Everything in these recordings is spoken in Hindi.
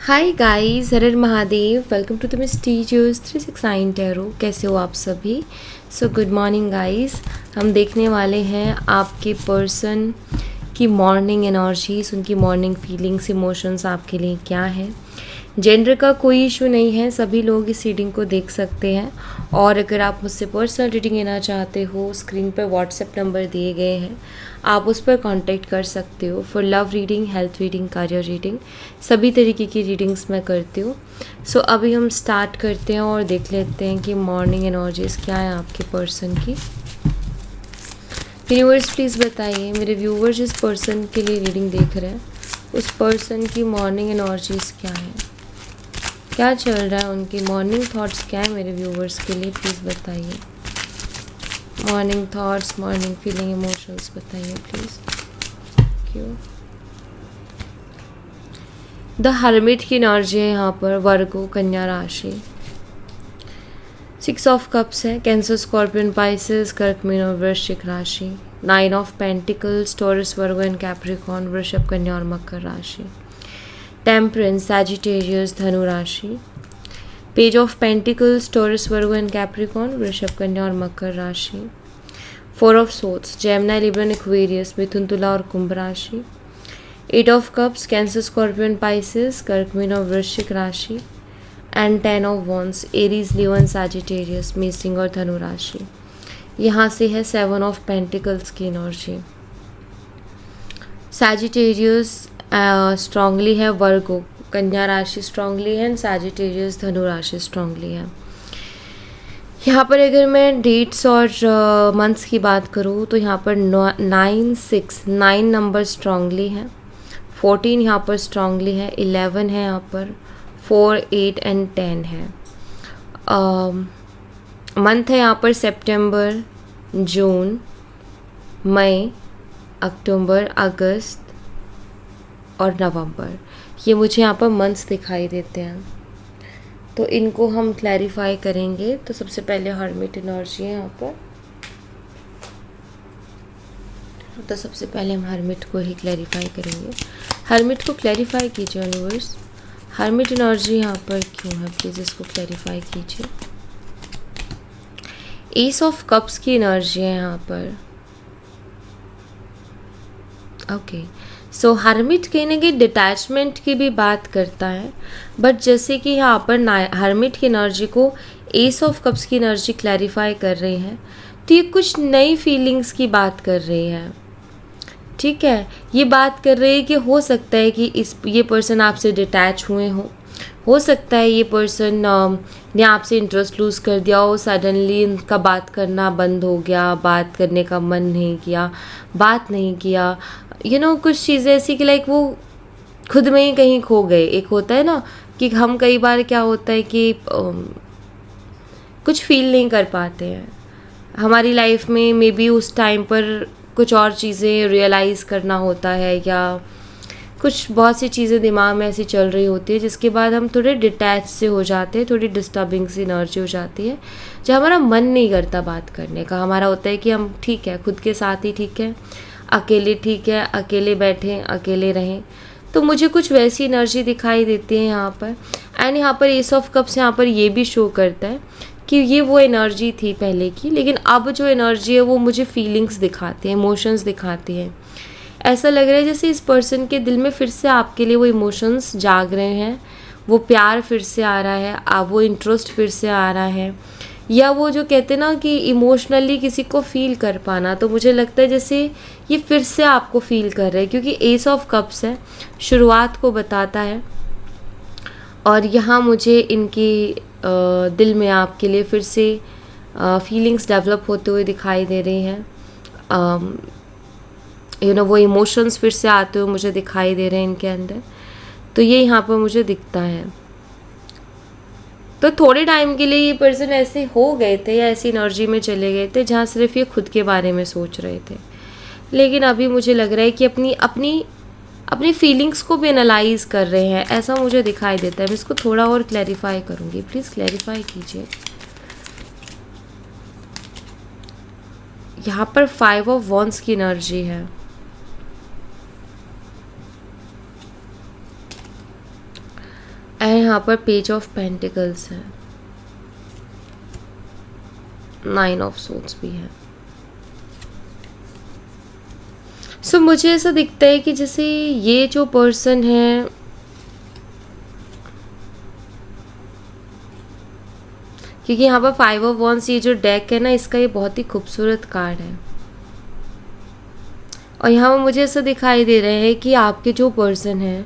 हाय गाइस, हर हर Mahadev. Welcome to the mysterious 369 tarot. कैसे हो आप सभी? So good morning guys. हम देखने वाले हैं आपके पर्सन की मॉर्निंग एनर्जीज, उनकी मॉर्निंग फीलिंग्स, इमोशंस आपके लिए क्या है। जेंडर का कोई इशू नहीं है, सभी लोग इस रीडिंग को देख सकते हैं। और अगर आप मुझसे पर्सनल रीडिंग लेना चाहते हो, स्क्रीन पर व्हाट्सएप नंबर दिए गए हैं, आप उस पर कांटेक्ट कर सकते हो for love reading, health reading, career reading, सभी तरीके की रीडिंग्स मैं करती हूँ। सो अभी हम स्टार्ट करते हैं और देख लेते हैं कि मॉर्निंग एनर्जीज क्या है आपके पर्सन की। व्यूअर्स प्लीज़ बताइए, मेरे व्यूअर्स जिस पर्सन के लिए रीडिंग देख रहे हैं उस पर्सन की मॉर्निंग एनर्जीज क्या है, क्या चल रहा है, उनकी मॉर्निंग थॉट्स क्या है मेरे व्यूअर्स के लिए, प्लीज़ बताइए। Morning thoughts, morning feeling, emotions बताइए प्लीज़। क्यों द हर्मिट की एनर्जी है यहाँ पर, वर्गो कन्या राशि। 6 ऑफ कप्स है, कैंसर, स्कॉर्पियन, पाइसेस, कर्क, मीन और वृश्चिक राशि। 9 of pentacles, Taurus, Virgo and Capricorn, वृषभ, कन्या और मकर राशि। टेम्परेंस, सैजिटेरियस, धनु राशि। Page of pentacles, Taurus, Virgo and Capricorn, वृषभ, कन्या और मकर राशि। 4 of swords, Gemini, Libra, Aquarius, मिथुन, तुला और कुंभ राशि। 8 of cups, cancer, Scorpion, Pisces, कर्क, मीन और वृश्चिक राशि। And 10 of wands, Aries, Leo and Sagittarius, मेष, सिंह और धनु राशि। यहाँ से है 7 ऑफ पेंटिकल्स की एनर्जी। सैजिटेरियस स्ट्रांगली है, वर्गो कन्या राशि स्ट्रांगली है एंड सैजिटेरियस धनु राशि स्ट्रांगली है। यहाँ पर अगर मैं डेट्स और मंथ्स की बात करूँ तो यहाँ पर 9 नंबर स्ट्रांगली है, 14 यहाँ पर स्ट्रांगली है, 11 है यहाँ पर, 4, 8 एंड 10 है। मंथ है यहाँ पर सितंबर, जून, मई, अक्टूबर, अगस्त और नवंबर। ये मुझे यहाँ पर मंथ्स दिखाई देते हैं, तो इनको हम क्लैरिफाई करेंगे। तो सबसे पहले हर्मिट एनर्जी है यहाँ पर, तो सबसे पहले हम हर्मिट को ही क्लैरिफाई करेंगे। हर्मिट को क्लैरिफाई कीजिए यूनिवर्स, हर्मिट एनर्जी यहाँ पर क्यों है, प्लीज़ इसको क्लैरिफाई कीजिए। एस ऑफ कप्स की एनर्जी है यहाँ पर। ओके, सो हर्मिट कहीं ना कहीं डिटैचमेंट की भी बात करता है, बट जैसे कि यहाँ पर हर्मिट की एनर्जी को एस ऑफ कप्स की एनर्जी क्लैरिफाई कर रही है, तो ये कुछ नई फीलिंग्स की बात कर रही है। ठीक है, ये बात कर रही है कि हो सकता है कि ये पर्सन आपसे डिटैच हुए हो सकता है ये पर्सन ने आपसे इंटरेस्ट लूज़ कर दिया हो, सडनली उनका बात करना बंद हो गया, बात करने का मन नहीं किया, बात नहीं किया, कुछ चीज़ें ऐसी कि लाइक वो खुद में ही कहीं खो गए। एक होता है ना कि हम कई बार क्या होता है कि कुछ फील नहीं कर पाते हैं हमारी लाइफ में, मे बी उस टाइम पर कुछ और चीज़ें रियलाइज़ करना होता है, या कुछ बहुत सी चीज़ें दिमाग में ऐसी चल रही होती है जिसके बाद हम थोड़े डिटैच से हो जाते हैं, थोड़ी डिस्टर्बिंग सी एनर्जी हो जाती है, जब हमारा मन नहीं करता बात करने का। हमारा होता है कि हम ठीक है, खुद के साथ ही ठीक है, अकेले ठीक है, अकेले बैठें, अकेले रहें। तो मुझे कुछ वैसी एनर्जी दिखाई देती है यहाँ पर। एंड यहाँ पर एस ऑफ कप्स यहाँ पर ये भी शो करता है कि ये वो एनर्जी थी पहले की, लेकिन अब जो एनर्जी है वो मुझे फीलिंग्स दिखाती है, इमोशंस दिखाती है। ऐसा लग रहा है जैसे इस पर्सन के दिल में फिर से आपके लिए वो इमोशंस जाग रहे हैं, वो प्यार फिर से आ रहा है, वो इंटरेस्ट फिर से आ रहा है, या वो जो कहते हैं ना कि इमोशनली किसी को फील कर पाना, तो मुझे लगता है जैसे ये फिर से आपको फील कर रहे हैं, क्योंकि एस ऑफ कप्स है, शुरुआत को बताता है। और यहाँ मुझे इनकी दिल में आपके लिए फिर से फीलिंग्स डेवलप होते हुए दिखाई दे रही हैं। वो इमोशंस फिर से आते हुए मुझे दिखाई दे रहे हैं इनके अंदर, तो ये यहाँ पर मुझे दिखता है। तो थोड़े टाइम के लिए ये पर्सन ऐसे हो गए थे या ऐसी एनर्जी में चले गए थे जहाँ सिर्फ ये खुद के बारे में सोच रहे थे, लेकिन अभी मुझे लग रहा है कि अपनी फीलिंग्स को भी एनालाइज कर रहे हैं, ऐसा मुझे दिखाई देता है। मैं इसको थोड़ा और क्लैरिफाई करूँगी, प्लीज़ क्लैरिफाई कीजिए। यहाँ पर 5 ऑफ वॉन्ड्स की एनर्जी है। यहाँ पर पेज ऑफ पेंटिकल्स है, 9 ऑफ सोर्ड्स भी है। सो मुझे ऐसा दिखता है कि जैसे ये जो पर्सन है, क्योंकि यहाँ पर 5 ऑफ वॉन्ड्स, ये जो डेक है ना, इसका ये बहुत ही खूबसूरत कार्ड है। और यहाँ पर मुझे ऐसा दिखाई दे रहा है कि आपके जो पर्सन है,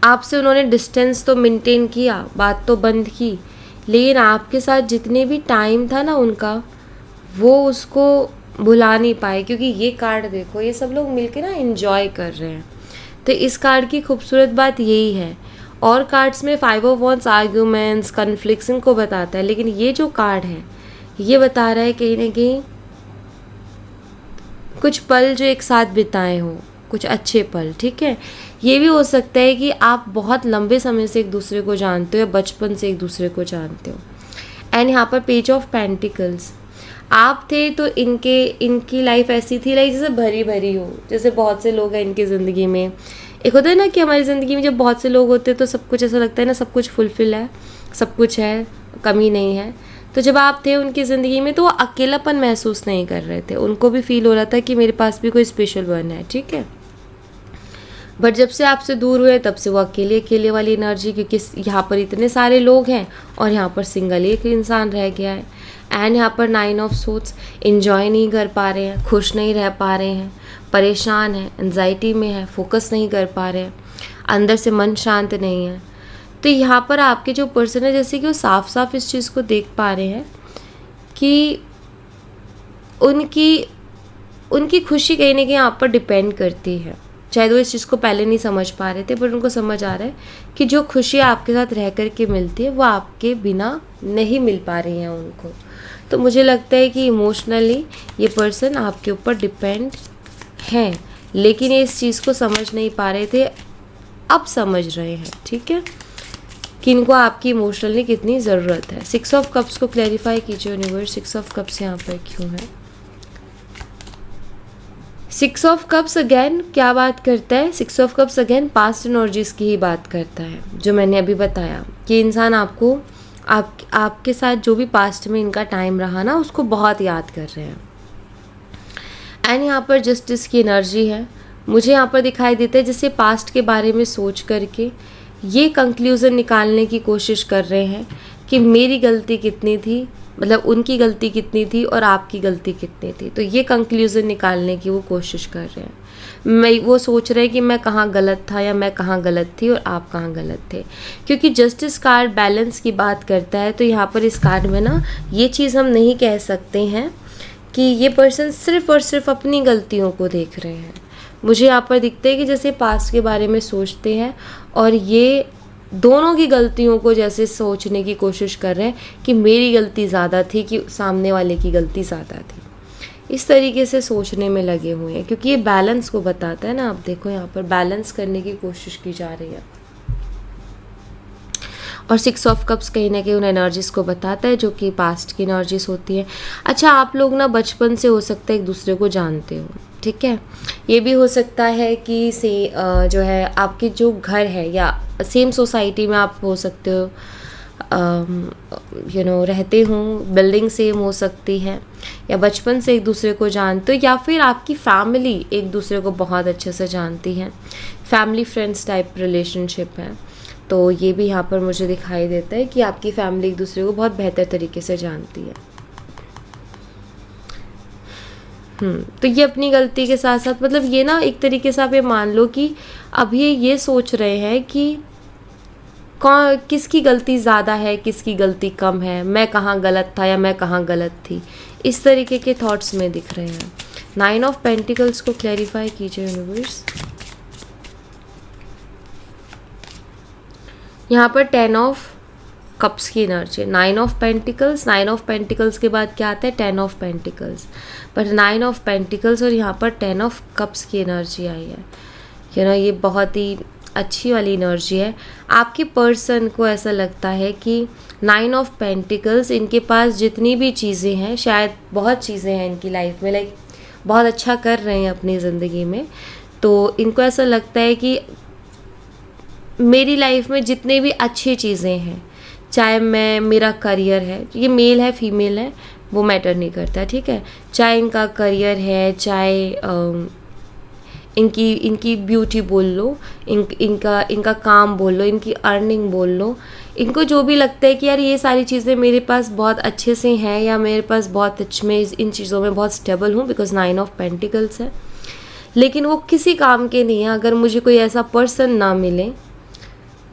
आपसे उन्होंने डिस्टेंस तो मेंटेन किया, बात तो बंद की, लेकिन आपके साथ जितने भी टाइम था ना उनका, वो उसको भुला नहीं पाए। क्योंकि ये कार्ड देखो, ये सब लोग मिलके ना एंजॉय कर रहे हैं। तो इस कार्ड की खूबसूरत बात यही है। और कार्ड्स में 5 ऑफ वॉन्ड्स आर्ग्यूमेंट्स, कन्फ्लिक्शन को बताता है, लेकिन ये जो कार्ड है ये बता रहा है कहीं ना कहीं कुछ पल जो एक साथ बिताए हो, कुछ अच्छे पल। ठीक है, ये भी हो सकता है कि आप बहुत लंबे समय से एक दूसरे को जानते हो या बचपन से एक दूसरे को जानते हो। एंड यहाँ पर पेज ऑफ पेंटिकल्स, आप थे तो इनकी लाइफ ऐसी थी, लाइक जैसे भरी भरी हो। जैसे बहुत से लोग हैं इनकी ज़िंदगी में, एक होता है ना कि हमारी ज़िंदगी में जब बहुत से लोग होते हैं तो सब कुछ ऐसा लगता है ना, सब कुछ फुलफिल है, सब कुछ है, कमी नहीं है। तो जब आप थे उनकी ज़िंदगी में तो वो अकेलापन महसूस नहीं कर रहे थे, उनको भी फील हो रहा था कि मेरे पास भी कोई स्पेशल वन है। ठीक है, बट जब से आपसे दूर हुए तब से वो अकेले अकेले वाली एनर्जी, क्योंकि यहाँ पर इतने सारे लोग हैं और यहाँ पर सिंगल एक इंसान रह गया है। एंड यहाँ पर 9 ऑफ सोर्ड्स, एंजॉय नहीं कर पा रहे हैं, खुश नहीं रह पा रहे हैं, परेशान है, एंजाइटी में है, फोकस नहीं कर पा रहे हैं, अंदर से मन शांत नहीं है। तो यहाँ पर आपके जो पर्सन है, जैसे कि वो साफ साफ इस चीज़ को देख पा रहे हैं कि उनकी खुशी कहीं ना कहीं आप पर डिपेंड करती है। शायद वो इस चीज़ को पहले नहीं समझ पा रहे थे, पर उनको समझ आ रहा है कि जो खुशी आपके साथ रह कर के मिलती है वो आपके बिना नहीं मिल पा रही है उनको। तो मुझे लगता है कि इमोशनली ये पर्सन आपके ऊपर डिपेंड है, लेकिन ये इस चीज़ को समझ नहीं पा रहे थे, अब समझ रहे हैं। ठीक है, कि इनको आपकी इमोशनली कितनी ज़रूरत है। 6 ऑफ कप्स को क्लैरिफाई कीजिए यूनिवर्स, 6 ऑफ कप्स यहाँ पर क्यों है? 6 ऑफ कप्स अगेन क्या बात करता है? 6 of cups again past energies की ही बात करता है, जो मैंने अभी बताया कि इंसान आपको आपके साथ जो भी पास्ट में इनका टाइम रहा ना, उसको बहुत याद कर रहे हैं। एंड यहाँ पर जस्टिस की एनर्जी है, मुझे यहाँ पर दिखाई देता है जैसे पास्ट के बारे में सोच करके ये कंक्लूज़न निकालने की कोशिश कर रहे हैं कि मेरी गलती कितनी थी, मतलब उनकी गलती कितनी थी और आपकी गलती कितनी थी। तो ये कंक्लूज़न निकालने की वो कोशिश कर रहे हैं। वो सोच रहे हैं कि मैं कहाँ गलत था या मैं कहाँ गलत थी और आप कहाँ गलत थे। क्योंकि जस्टिस कार्ड बैलेंस की बात करता है, तो यहाँ पर इस कार्ड में ना ये चीज़ हम नहीं कह सकते हैं कि ये पर्सन सिर्फ़ और सिर्फ अपनी गलतियों को देख रहे हैं। मुझे यहाँ पर दिखता है कि जैसे पास्ट के बारे में सोचते हैं और ये दोनों की गलतियों को जैसे सोचने की कोशिश कर रहे हैं कि मेरी गलती ज़्यादा थी कि सामने वाले की गलती ज़्यादा थी। इस तरीके से सोचने में लगे हुए हैं, क्योंकि ये बैलेंस को बताता है ना। आप देखो यहाँ पर बैलेंस करने की कोशिश की जा रही है। और 6 ऑफ कप्स कहीं ना कहीं उन एनर्जीज़ को बताता है जो कि पास्ट की एनर्जीज होती है। अच्छा, आप लोग ना बचपन से हो सकता है एक दूसरे को जानते हो। ठीक है, ये भी हो सकता है कि जो है आपके जो घर है या सेम सोसाइटी में आप हो सकते हो, रहते हो, बिल्डिंग सेम हो सकती है, या बचपन से एक दूसरे को जानते हो, या फिर आपकी फैमिली एक दूसरे को बहुत अच्छे से जानती है, फैमिली फ्रेंड्स टाइप रिलेशनशिप है। तो ये भी यहाँ पर मुझे दिखाई देता है कि आपकी फैमिली एक दूसरे को बहुत बेहतर तरीके से जानती है। तो ये अपनी गलती के साथ साथ, मतलब ये ना एक तरीके से आप ये मान लो कि अभी ये सोच रहे हैं कि कौन किसकी गलती ज़्यादा है, किसकी गलती कम है, मैं कहाँ गलत था या मैं कहाँ गलत थी, इस तरीके के थॉट्स में दिख रहे हैं। 9 ऑफ पेंटिकल्स को क्लैरिफाई कीजिए यूनिवर्स। यहाँ पर 10 ऑफ कप्स की energy, 9 of pentacles, 9 of pentacles के बाद क्या आता है? 10 of pentacles, but 9 of pentacles और यहाँ पर 10 ऑफ कप्स की एनर्जी आई है। ये बहुत ही अच्छी वाली एनर्जी है। आपके पर्सन को ऐसा लगता है कि 9 ऑफ पेंटिकल्स, इनके पास जितनी भी चीज़ें हैं, शायद बहुत चीज़ें हैं इनकी लाइफ में, लाइक बहुत अच्छा कर रहे हैं अपनी ज़िंदगी में, तो इनको ऐसा लगता है कि मेरी लाइफ में जितने भी अच्छी चीज़ें हैं, चाहे मेरा करियर है, ये मेल है फीमेल है वो मैटर नहीं करता, ठीक है, चाहे इनका करियर है, चाहे इनकी इनकी ब्यूटी बोल लो, इनका काम बोल लो, इनकी अर्निंग बोल लो, इनको जो भी लगता है कि यार ये सारी चीज़ें मेरे पास बहुत अच्छे से हैं या मेरे पास बहुत अच्छे में इन चीज़ों में बहुत स्टेबल हूँ, बिकॉज 9 ऑफ पेंटिकल्स है, लेकिन वो किसी काम के नहीं है अगर मुझे कोई ऐसा पर्सन ना मिले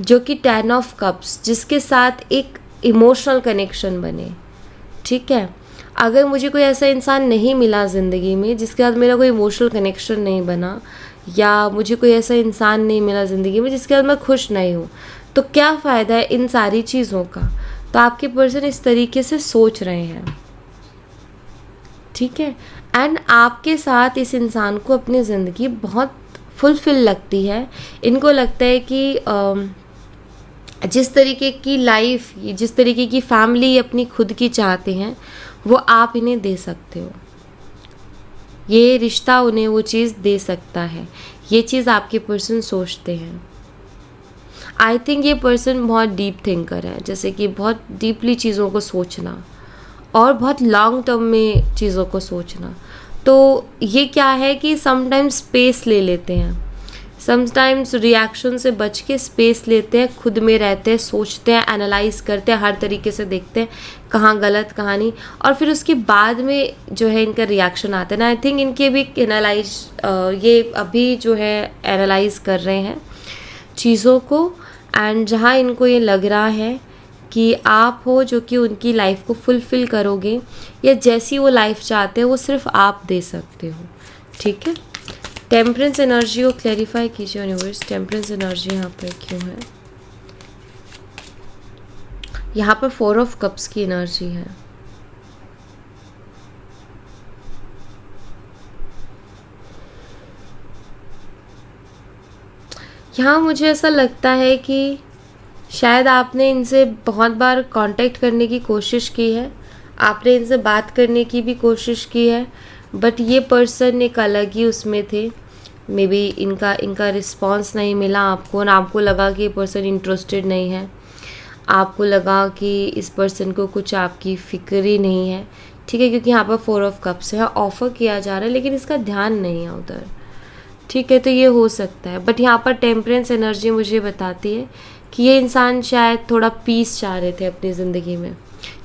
जो कि 10 ऑफ कप्स, जिसके साथ एक इमोशनल कनेक्शन बने, ठीक है। अगर मुझे कोई ऐसा इंसान नहीं मिला ज़िंदगी में जिसके साथ मेरा कोई इमोशनल कनेक्शन नहीं बना, या मुझे कोई ऐसा इंसान नहीं मिला ज़िंदगी में जिसके साथ मैं खुश नहीं हूँ, तो क्या फ़ायदा है इन सारी चीज़ों का। तो आपके पर्सन इस तरीके से सोच रहे हैं, ठीक है। एंड आपके साथ इस इंसान को अपनी ज़िंदगी बहुत फुलफिल लगती है। इनको लगता है कि जिस तरीके की लाइफ, जिस तरीके की फैमिली अपनी खुद की चाहते हैं वो आप इन्हें दे सकते हो, ये रिश्ता उन्हें वो चीज़ दे सकता है, ये चीज़ आपके पर्सन सोचते हैं। आई थिंक ये पर्सन बहुत डीप थिंकर है, जैसे कि बहुत डीपली चीज़ों को सोचना और बहुत लॉन्ग टर्म में चीज़ों को सोचना। तो ये क्या है कि समटाइम्स स्पेस ले लेते हैं, समटाइम्स रिएक्शन से बच के स्पेस लेते हैं, खुद में रहते हैं, सोचते हैं, एनालाइज करते हैं, हर तरीके से देखते हैं कहाँ गलत कहाँ नहीं, और फिर उसके बाद में जो है इनका रिएक्शन आता है ना। आई थिंक इनके भी ये अभी जो है एनालाइज कर रहे हैं चीज़ों को, एंड जहाँ इनको ये लग रहा है कि आप हो जो कि उनकी लाइफ को फुलफ़िल करोगे, या जैसी वो लाइफ चाहते हैं वो सिर्फ आप दे सकते हो, ठीक है। टेम्परेंस एनर्जी को क्लैरिफाई कीजिए यूनिवर्स, टेम्परेंस एनर्जी यहाँ पर क्यों है। यहाँ पर 4 ऑफ कप्स की एनर्जी है। यहाँ मुझे ऐसा लगता है कि शायद आपने इनसे बहुत बार कांटेक्ट करने की कोशिश की है, आपने इनसे बात करने की भी कोशिश की है, बट ये पर्सन एक अलग ही उसमें थे। मे बी इनका रिस्पॉन्स नहीं मिला आपको, और आपको लगा कि ये पर्सन इंटरेस्टेड नहीं है, आपको लगा कि इस पर्सन को कुछ आपकी फ़िक्र ही नहीं है, ठीक है, क्योंकि यहाँ पर 4 ऑफ कप्स है, ऑफ़र किया जा रहा है लेकिन इसका ध्यान नहीं है उधर, ठीक है। तो ये हो सकता है, बट यहाँ पर टेम्परेंस एनर्जी मुझे बताती है कि ये इंसान शायद थोड़ा पीस चाह रहे थे अपनी ज़िंदगी में,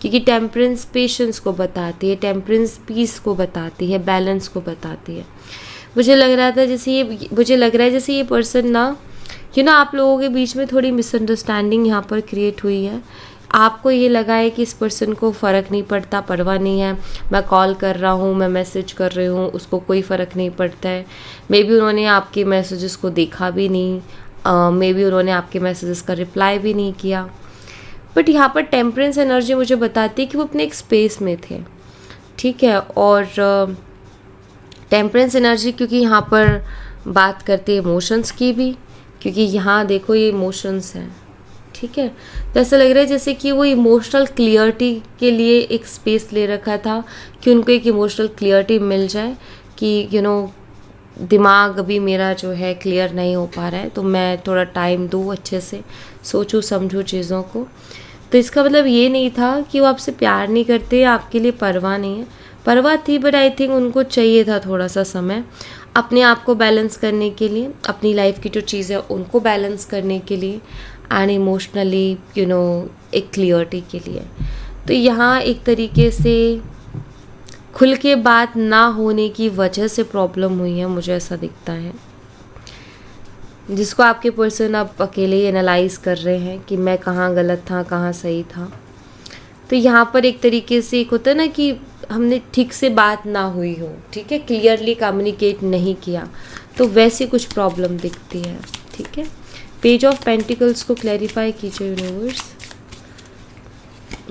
क्योंकि टेम्परेंस पेशेंस को बताती है, टेम्परेंस पीस को बताती है, बैलेंस को बताती है। मुझे लग रहा है जैसे ये पर्सन ना, आप लोगों के बीच में थोड़ी मिसअंडरस्टैंडिंग यहाँ पर क्रिएट हुई है। आपको ये लगा है कि इस पर्सन को फ़र्क नहीं पड़ता, परवाह नहीं है, मैं कॉल कर रहा हूँ, मैं मैसेज कर रही हूँ, उसको कोई फ़र्क नहीं पड़ता है। मे बी उन्होंने आपके मैसेजेस को देखा भी नहीं, मे बी उन्होंने आपके मैसेजेस का रिप्लाई भी नहीं किया, बट यहाँ पर टेम्परेंस एनर्जी मुझे बताती है कि वो अपने एक स्पेस में थे, ठीक है। और टेम्परेंस एनर्जी क्योंकि यहाँ पर बात करते हैं इमोशंस की भी, क्योंकि यहाँ देखो ये इमोशंस हैं, ठीक है। तो ऐसा लग रहा है जैसे कि वो इमोशनल क्लियरिटी के लिए एक स्पेस ले रखा था कि उनको एक इमोशनल क्लियरिटी मिल जाए कि दिमाग अभी मेरा जो है क्लियर नहीं हो पा रहा है, तो मैं थोड़ा टाइम दूँ, अच्छे से सोचूं समझूं चीज़ों को। तो इसका मतलब ये नहीं था कि वो आपसे प्यार नहीं करते, आपके लिए परवाह नहीं है, परवाह थी, बट आई थिंक उनको चाहिए था थोड़ा सा समय अपने आप को बैलेंस करने के लिए, अपनी लाइफ की जो चीज़ें उनको बैलेंस करने के लिए, एंड इमोशनली एक क्लियरिटी के लिए। तो यहाँ एक तरीके से खुल के बात ना होने की वजह से प्रॉब्लम हुई है, मुझे ऐसा दिखता है, जिसको आपके पर्सन अब अकेले ही एनालाइज कर रहे हैं कि मैं कहाँ गलत था, कहाँ सही था। तो यहाँ पर एक तरीके से एक होता है ना कि हमने ठीक से बात ना हुई हो, ठीक है, क्लियरली कम्युनिकेट नहीं किया, तो वैसे कुछ प्रॉब्लम दिखती है, ठीक है। पेज ऑफ पेंटिकल्स को क्लैरिफाई कीजिए यूनिवर्स।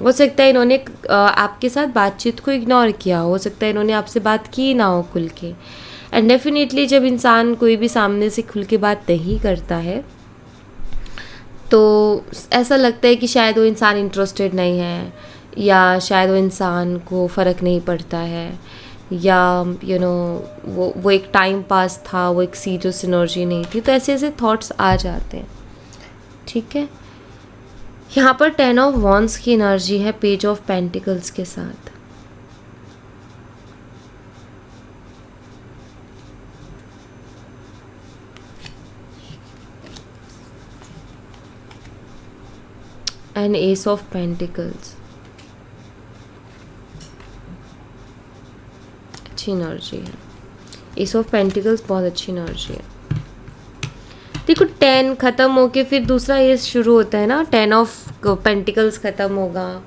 हो सकता है इन्होंने आपके साथ बातचीत को इग्नोर किया, हो सकता है इन्होंने आपसे बात की ना हो खुल के, एंड डेफिनेटली जब इंसान कोई भी सामने से खुल के बात नहीं करता है तो ऐसा लगता है कि शायद वो इंसान इंटरेस्टेड नहीं है, या शायद वो इंसान को फ़र्क नहीं पड़ता है, या वो एक टाइम पास था, वो एक सीरियस एनर्जी नहीं थी। तो ऐसे ऐसे थॉट्स आ जाते हैं, ठीक है। यहाँ पर 10 ऑफ वॉन्ड्स की एनर्जी है पेज ऑफ पेंटिकल्स के साथ। एंड एस ऑफ पेंटिकल्स, अच्छी एनर्जी है। एस ऑफ पेंटिकल्स बहुत अच्छी एनर्जी है। देखो 10 ख़त्म होके फिर दूसरा एस शुरू होता है ना, 10 ऑफ पेंटिकल्स ख़त्म होगा,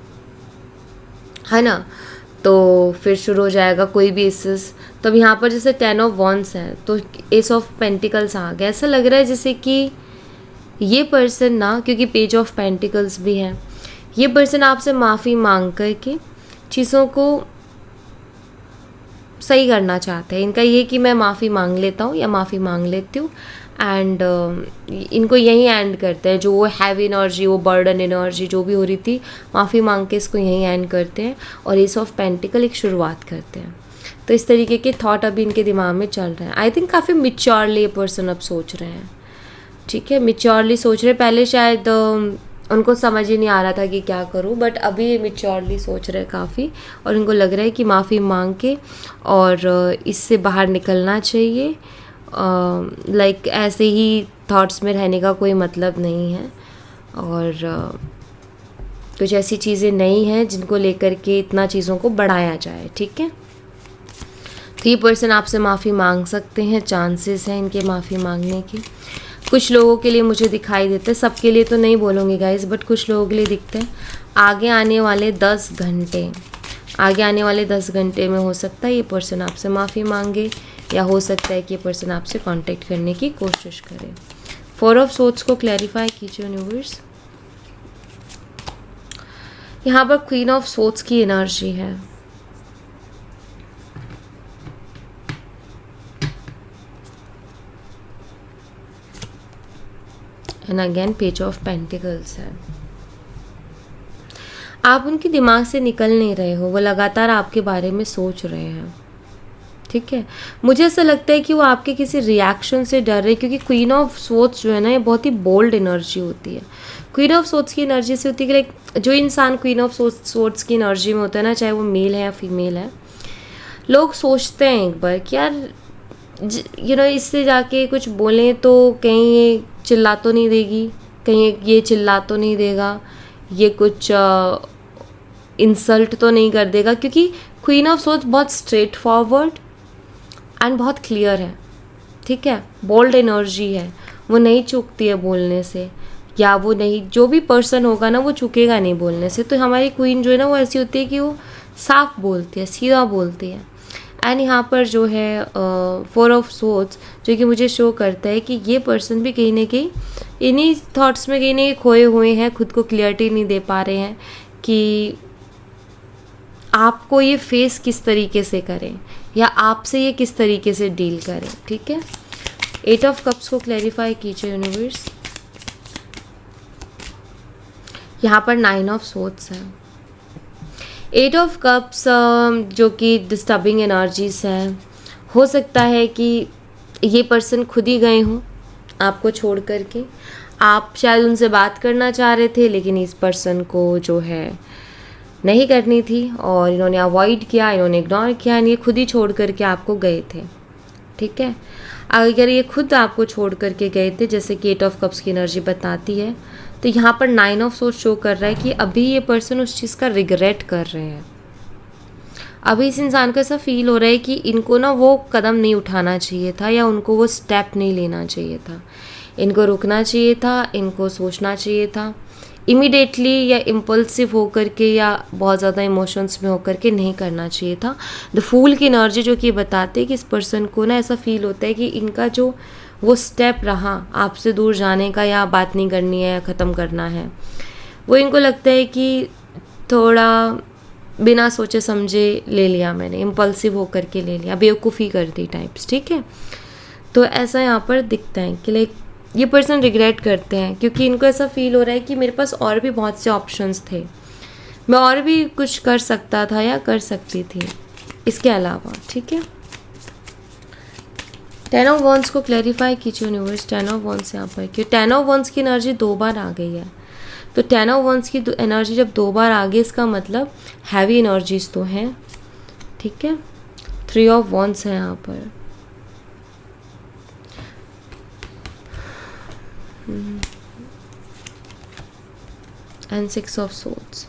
है ना, तो फिर शुरू हो जाएगा कोई भी एसेस। तो अब यहाँ पर जैसे 10 ऑफ वॉन्ड्स है तो एस ऑफ पेंटिकल्स आ गया। ऐसा लग रहा है जैसे कि ये पर्सन ना, क्योंकि पेज ऑफ पेंटिकल्स भी है, ये पर्सन आपसे माफ़ी मांग करके चीज़ों को सही करना चाहते हैं। इनका ये कि मैं माफ़ी मांग लेता हूँ या माफ़ी मांग लेती हूँ एंड इनको यहीं एंड करते हैं। जो वो हैवी एनर्जी, वो बर्डन एनर्जी जो भी हो रही थी, माफ़ी मांग के इसको यहीं एंड करते हैं और एस ऑफ पेंटिकल एक शुरुआत करते हैं। तो इस तरीके के थॉट अभी इनके दिमाग में चल रहे हैं। आई थिंक काफ़ी मिच्योरली ये पर्सन अब सोच रहे हैं, ठीक है, मिच्योरली सोच रहे। पहले शायद उनको समझ ही नहीं आ रहा था कि क्या करूं, बट अभी ये मिच्योरली सोच रहे हैं काफ़ी, और उनको लग रहा है कि माफ़ी मांग के और इससे बाहर निकलना चाहिए। लाइक ऐसे ही थॉट्स में रहने का कोई मतलब नहीं है, और कुछ ऐसी चीज़ें नहीं हैं जिनको लेकर के इतना चीज़ों को बढ़ाया जाए, ठीक है। तो ये पर्सन आपसे माफ़ी मांग सकते हैं, चांसेस हैं इनके माफ़ी मांगने के। कुछ लोगों के लिए मुझे दिखाई देता है, सबके लिए तो नहीं बोलूँगी गाइस, बट कुछ लोगों के लिए दिखता है आगे आने वाले 10 घंटे में हो सकता है ये पर्सन आपसे माफ़ी मांगे, या हो सकता है कि ये पर्सन आपसे कांटेक्ट करने की कोशिश करे। 4 ऑफ सोर्ड्स को क्लैरिफाई कीजिए यूनिवर्स। यहाँ पर क्वीन ऑफ सोर्ड्स की एनर्जी है। And again page of pentacles है। आप उनके दिमाग से निकल नहीं रहे हो, वो लगातार आपके बारे में सोच रहे हैं, ठीक है। मुझे ऐसा लगता है कि वो आपके किसी रिएक्शन से डर रहे, क्योंकि क्वीन ऑफ सोर्ड्स जो है ना, ये बहुत ही बोल्ड एनर्जी होती है। क्वीन ऑफ सोर्ड्स की एनर्जी से होती है कि लाइक जो इंसान क्वीन ऑफ सोर्ड्स की एनर्जी में होता है ना, चाहे वो मेल है या फीमेल है, लोग सोचते हैं एक बार कि यार इससे जाके कुछ बोलें तो कहीं ये चिल्ला तो नहीं देगी, कहीं ये चिल्ला तो नहीं देगा, ये कुछ इंसल्ट तो नहीं कर देगा, क्योंकि क्वीन ऑफ सोर्ड्स बहुत स्ट्रेट फॉरवर्ड एंड बहुत क्लियर है, ठीक है, बोल्ड एनर्जी है, वो नहीं चूकती है बोलने से, या वो नहीं, जो भी पर्सन होगा ना वो चूकेगा नहीं बोलने से। तो हमारी क्वीन जो है ना वो ऐसी होती है कि वो साफ बोलती है, सीधा बोलती है। एंड यहाँ पर जो है 4 ऑफ सोर्ड्स जो कि मुझे शो करता है कि ये पर्सन भी कहीं ना कहीं इन्हीं थॉट्स में कहीं ना कहीं खोए हुए हैं, खुद को क्लियरिटी नहीं दे पा रहे हैं कि आपको ये फेस किस तरीके से करें या आपसे ये किस तरीके से डील करें, ठीक है। 8 ऑफ कप्स को क्लैरिफाई कीजिए यूनिवर्स। यहाँ पर 9 ऑफ सोर्ड्स है। 8 ऑफ कप्स जो कि डिस्टर्बिंग एनर्जीज हैं, हो सकता है कि ये पर्सन खुद ही गए हों आपको छोड़ करके। आप शायद उनसे बात करना चाह रहे थे, लेकिन इस पर्सन को जो है नहीं करनी थी और इन्होंने अवॉइड किया, इन्होंने इग्नोर किया, ये खुद ही छोड़ करके आपको गए थे, ठीक है। अगर ये खुद आपको छोड़ करके गए थे, जैसे कि 8 ऑफ कप्स की एनर्जी बताती है, तो यहाँ पर 9 ऑफ सोर्ड्स शो कर रहा है कि अभी ये पर्सन उस चीज़ का रिग्रेट कर रहे हैं। अभी इस इंसान को ऐसा फील हो रहा है कि इनको ना वो कदम नहीं उठाना चाहिए था, या उनको वो स्टेप नहीं लेना चाहिए था, इनको रुकना चाहिए था, इनको सोचना चाहिए था। इमीडिएटली या इम्पल्सिव होकर के या बहुत ज़्यादा इमोशंस में होकर के नहीं करना चाहिए था। द फूल की एनर्जी जो कि बताते हैं कि इस पर्सन को ना ऐसा फील होता है कि इनका जो वो स्टेप रहा आपसे दूर जाने का, या बात नहीं करनी है या ख़त्म करना है, वो इनको लगता है कि थोड़ा बिना सोचे समझे ले लिया मैंने, इम्पल्सिव होकर के ले लिया, बेवकूफ़ी कर दी टाइप्स, ठीक है। तो ऐसा यहाँ पर दिखता है कि लाइक ये पर्सन रिग्रेट करते हैं, क्योंकि इनको ऐसा फील हो रहा है कि मेरे पास और भी बहुत से ऑप्शंस थे, मैं और भी कुछ कर सकता था या कर सकती थी इसके अलावा, ठीक है। 10 ऑफ वॉन्ड्स को क्लैरिफाई कीजिए यूनिवर्स। 10 ऑफ वॉन्ड्स यहाँ पर क्यों? 10 ऑफ वॉन्ड्स की एनर्जी 2 बार आ गई है, तो 10 ऑफ वॉन्ड्स की एनर्जी जब 2 बार आ गई, इसका मतलब हैवी एनर्जीज तो हैं, ठीक है। 3 ऑफ वॉन्ड्स है यहाँ पर, एंड 6 ऑफ सोर्ड्स।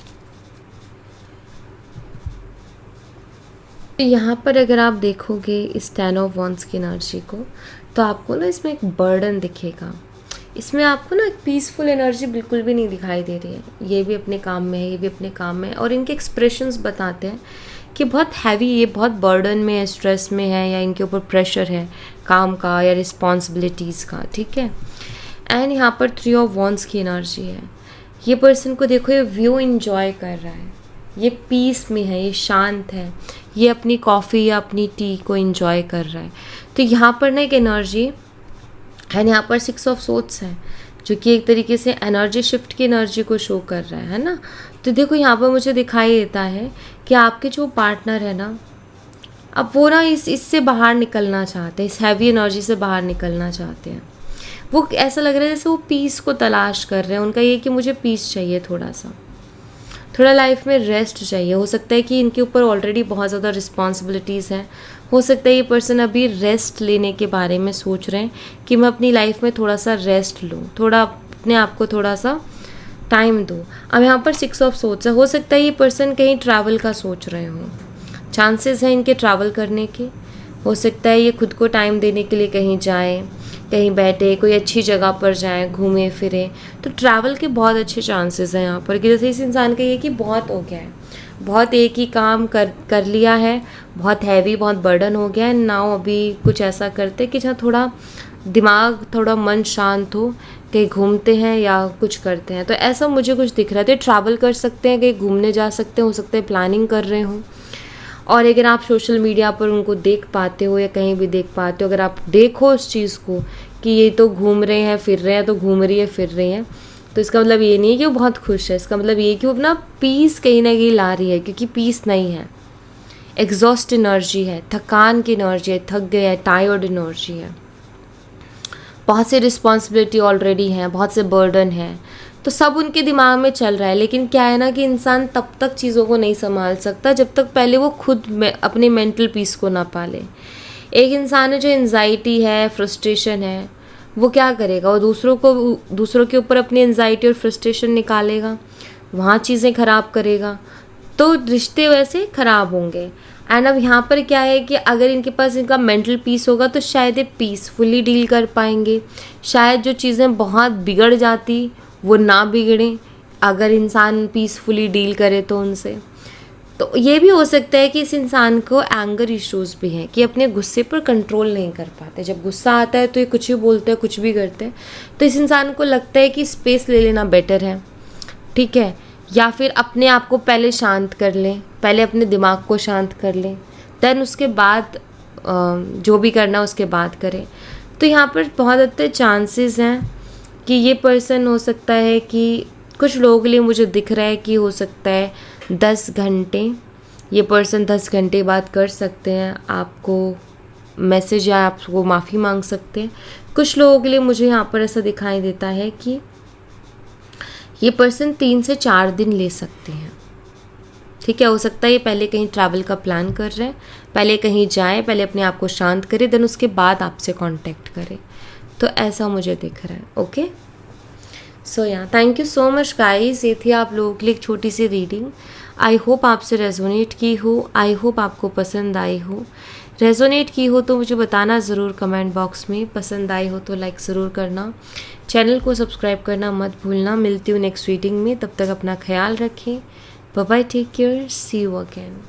यहाँ पर अगर आप देखोगे इस 10 ऑफ वॉन्ड्स की एनर्जी को, तो आपको ना इसमें एक बर्डन दिखेगा। इसमें आपको ना एक पीसफुल एनर्जी बिल्कुल भी नहीं दिखाई दे रही है। ये भी अपने काम में है, ये भी अपने काम में है, और इनके एक्सप्रेशंस बताते हैं कि बहुत हैवी, ये बहुत बर्डन में है, स्ट्रेस में है, या इनके ऊपर प्रेशर है काम का या रिस्पॉन्सिबिलिटीज़ का, ठीक है। एंड यहाँ पर 3 ऑफ वॉन्ड्स की एनर्जी है। ये पर्सन को देखो, ये व्यू इंजॉय कर रहा है, ये पीस में है, ये शांत है, ये अपनी कॉफ़ी या अपनी टी को इंजॉय कर रहा है। तो यहाँ पर ना एक एनर्जी है, यहाँ पर 6 ऑफ सोर्ड्स है, जो कि एक तरीके से एनर्जी शिफ्ट की एनर्जी को शो कर रहा है ना। तो देखो यहाँ पर मुझे दिखाई देता है कि आपके जो पार्टनर है ना, अब वो ना इससे बाहर निकलना चाहते हैं, इस हैवी एनर्जी से बाहर निकलना चाहते हैं। वो ऐसा लग रहा है जैसे वो पीस को तलाश कर रहे हैं। उनका ये कि मुझे पीस चाहिए, थोड़ा लाइफ में रेस्ट चाहिए। हो सकता है कि इनके ऊपर ऑलरेडी बहुत ज़्यादा रिस्पॉन्सिबिलिटीज़ हैं। हो सकता है ये पर्सन अभी रेस्ट लेने के बारे में सोच रहे हैं कि मैं अपनी लाइफ में थोड़ा सा रेस्ट लूँ, थोड़ा अपने आप को थोड़ा सा टाइम दूँ। अब यहाँ पर 6 ऑफ सोर्ड्स है। हो सकता है ये पर्सन कहीं ट्रैवल का सोच रहे हों, चांसेस हैं इनके ट्रैवल करने के। हो सकता है ये खुद को टाइम देने के लिए कहीं जाएं, कहीं बैठे, कोई अच्छी जगह पर जाएं, घूमें फिरें। तो ट्रैवल के बहुत अच्छे चांसेस हैं यहाँ पर, कि जैसे इस इंसान का ये कि बहुत हो गया है, बहुत एक ही काम कर लिया है, बहुत हैवी, बहुत बर्डन हो गया है। नाउ अभी कुछ ऐसा करते कि जहाँ थोड़ा दिमाग, थोड़ा मन शांत हो, कहीं घूमते हैं या कुछ करते हैं। तो ऐसा मुझे कुछ दिख रहा है। तो ट्रैवल कर सकते हैं, कहीं घूमने जा सकते हैं, हो सकता है प्लानिंग कर रहे हों। और अगर आप सोशल मीडिया पर उनको देख पाते हो या कहीं भी देख पाते हो, अगर आप देखो उस चीज़ को कि ये तो घूम रहे हैं, फिर रहे हैं, तो घूम रही है, फिर रही हैं, तो इसका मतलब ये नहीं है कि वो बहुत खुश है। इसका मतलब ये है कि वो अपना पीस कहीं ना कहीं ला रही है, क्योंकि पीस नहीं है, एग्जॉस्ट एनर्जी है, थकान की एनर्जी है, थक गया है, टायर्ड एनर्जी है, बहुत सी रिस्पॉन्सिबिलिटी ऑलरेडी है, बहुत से बर्डन है। तो सब उनके दिमाग में चल रहा है। लेकिन क्या है ना कि इंसान तब तक चीज़ों को नहीं संभाल सकता जब तक पहले वो खुद में अपने मेंटल पीस को ना पाले। एक इंसान है जो एंजाइटी है, फ्रस्ट्रेशन है, वो क्या करेगा? वो दूसरों के ऊपर अपनी एंजाइटी और फ्रस्ट्रेशन निकालेगा, वहाँ चीज़ें ख़राब करेगा, तो रिश्ते वैसे ख़राब होंगे। एंड अब यहाँ पर क्या है कि अगर इनके पास इनका मेंटल पीस होगा तो शायद ये पीसफुली डील कर पाएंगे। शायद जो चीज़ें बहुत बिगड़ जाती वो ना बिगड़ें अगर इंसान पीसफुली डील करे तो उनसे। तो ये भी हो सकता है कि इस इंसान को एंगर इश्यूज़ भी हैं, कि अपने गुस्से पर कंट्रोल नहीं कर पाते। जब गुस्सा आता है तो ये कुछ भी बोलते हैं, कुछ भी करते हैं। तो इस इंसान को लगता है कि स्पेस ले लेना बेटर है, ठीक है, या फिर अपने आप को पहले शांत कर लें, पहले अपने दिमाग को शांत कर लें, देन उसके बाद जो भी करना उसके बाद करें। तो यहाँ पर बहुत अच्छे चांसेस हैं कि ये पर्सन हो सकता है कि कुछ लोगों के लिए मुझे दिख रहा है कि हो सकता है 10 घंटे, ये पर्सन 10 घंटे बाद कर सकते हैं आपको मैसेज या आपको माफ़ी मांग सकते हैं। कुछ लोगों के लिए मुझे यहाँ पर ऐसा दिखाई देता है कि ये पर्सन 3 से 4 दिन ले सकते हैं, ठीक है। हो सकता है ये पहले कहीं ट्रैवल का प्लान कर रहे हैं, पहले कहीं जाए, पहले अपने आप को शांत करे, देन उसके बाद आपसे कांटेक्ट करें। तो ऐसा मुझे दिख रहा है। ओके, सो या thank you so much guys. ये थी आप लोगों के लिए एक छोटी सी रीडिंग। आई होप आपसे रेजोनेट की हो, आई होप आपको पसंद आई हो। रेजोनेट की हो तो मुझे बताना ज़रूर कमेंट बॉक्स में, पसंद आई हो तो लाइक ज़रूर करना, चैनल को सब्सक्राइब करना मत भूलना। मिलती हूँ नेक्स्ट रीडिंग में, तब तक अपना ख्याल रखें। Bye bye, take care, see you again.